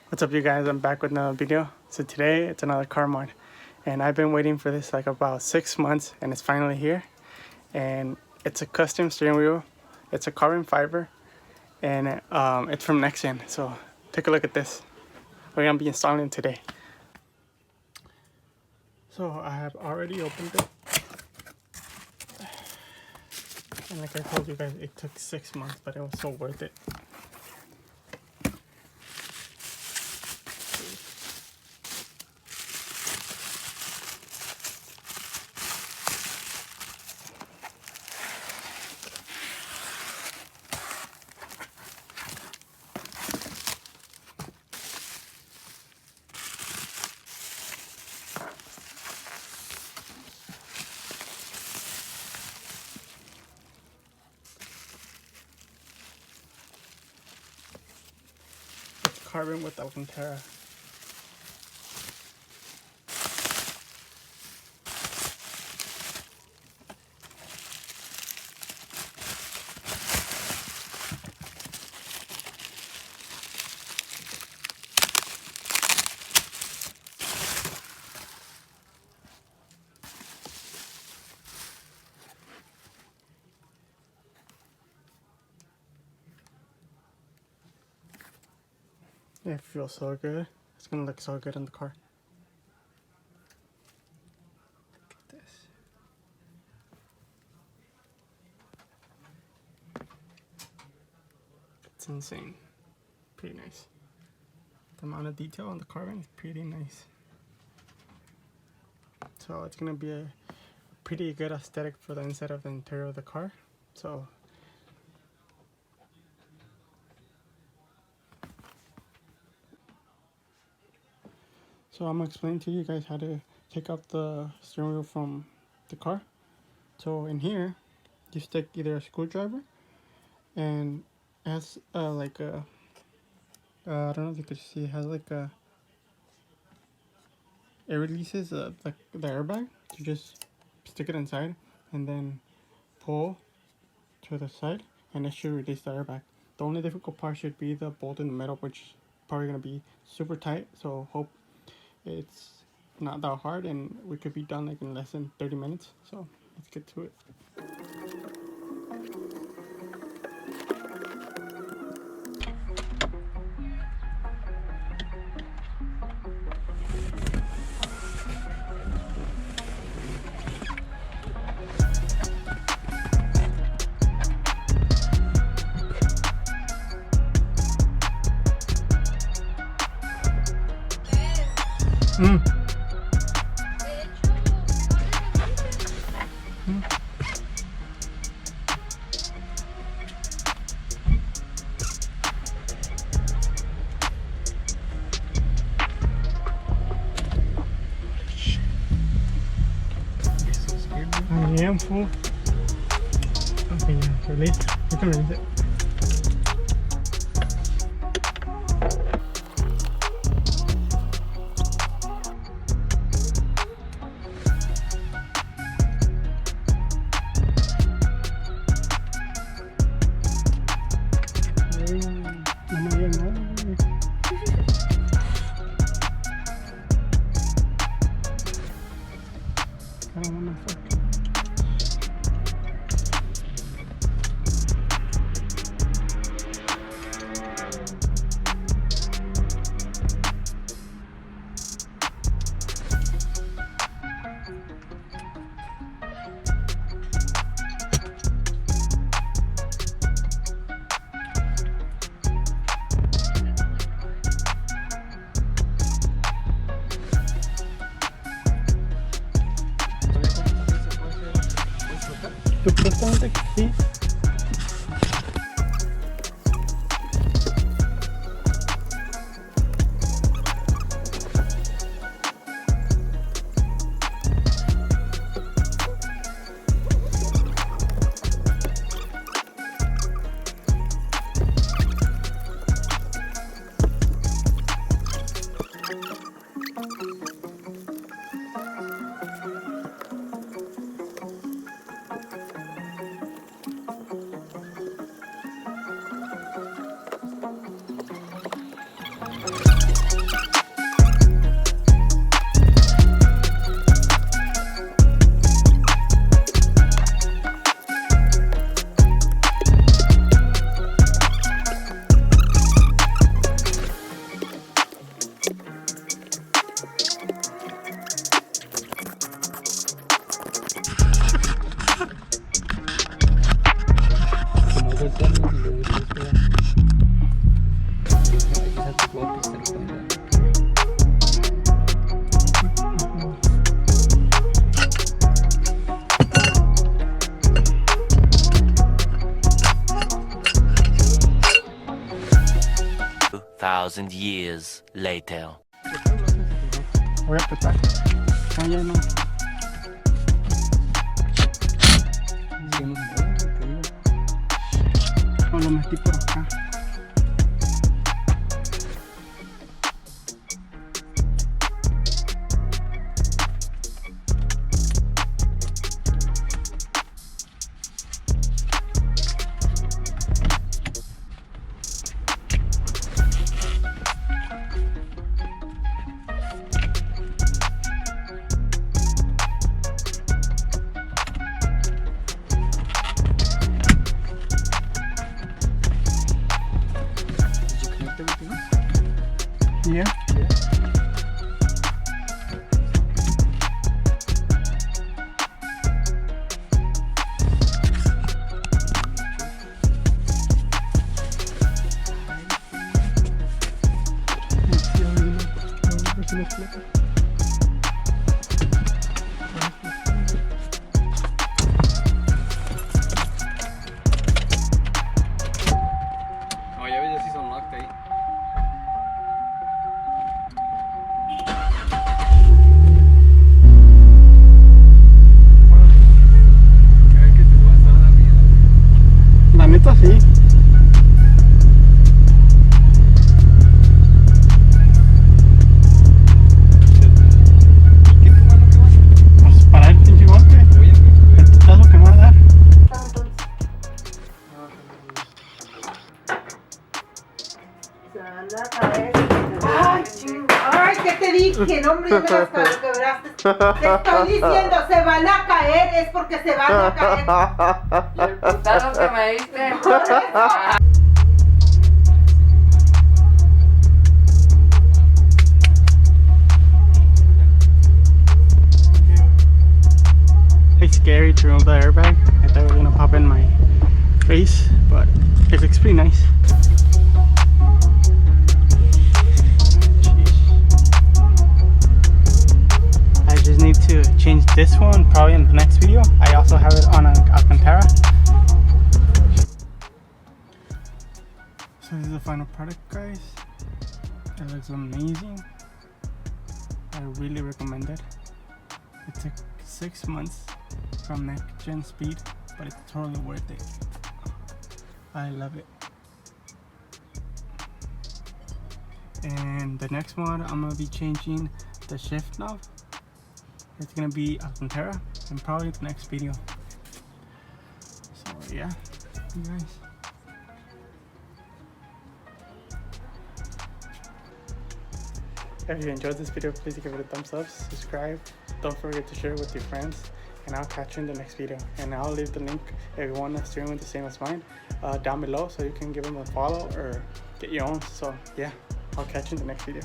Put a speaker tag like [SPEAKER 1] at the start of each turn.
[SPEAKER 1] What's up, you guys? I'm back with another video. So today it's another car mod, and I've been waiting for this like about 6 months, and it's finally here. And it's a custom steering wheel. It's a carbon fiber, and it's from Nextgen. So take a look at this. We're gonna be installing it today. So I have already opened it, and like I told you guys, it took 6 months, but it was so worth it. Carbon with Alcantara. It feels so good. It's gonna look so good in the car. Look at this. It's insane. Pretty nice. The amount of detail on the carbon is pretty nice. So it's gonna be a pretty good aesthetic for the inside of the interior of the car. So I'm gonna explain to you guys how to take out the steering wheel from the car. So in here, you stick either a screwdriver, and it has like a I don't know if you could see, it has like a, it releases the airbag. You just stick it inside and then pull to the side, and it should release the airbag. The only difficult part should be the bolt in the middle, which is probably gonna be super tight. So hope it's not that hard, and we could be done like in less than 30 minutes. So let's get to it. I am full. Okay, yeah, release. You can release it. I don't want my fuck. Supuestamente sí.
[SPEAKER 2] Thousand years later.
[SPEAKER 1] Voy a apretar. Ah, ya no. No, lo metí por acá. Yeah.
[SPEAKER 3] No, ya ves, ya sí son locked ahí. Creo que te vas a dar miedo.
[SPEAKER 1] La neta sí.
[SPEAKER 3] ¿Qué tu mano que va?
[SPEAKER 1] Pues para el pinche golpe.
[SPEAKER 3] Oye,
[SPEAKER 1] El putazo que me va a dar.
[SPEAKER 4] Ay, ay, ¿qué te dije? No, hombre, ya me las quebraste. Te estoy diciendo, se van a caer, es porque se van a caer.
[SPEAKER 5] El putazo que me diste.
[SPEAKER 4] Por eso.
[SPEAKER 1] It's scary to remove the airbag. I thought it was gonna pop in my face, but it looks pretty nice. I just need to change this one probably in the next video. I also have it on Alcantara. So this is the final product, guys. It looks amazing. I really recommend it. It took 6 months from Nextgenspeed, but it's totally worth it. I love it. And the next one, I'm gonna be changing the shift knob. It's gonna be Alcantara, and probably the next video. So yeah, you guys. If you enjoyed this video, please give it a thumbs up, subscribe, don't forget to share it with your friends, and I'll catch you in the next video. And I'll leave the link if you want a steering wheel the same as mine down below, so you can give them a follow or get your own. So yeah, I'll catch you in the next video.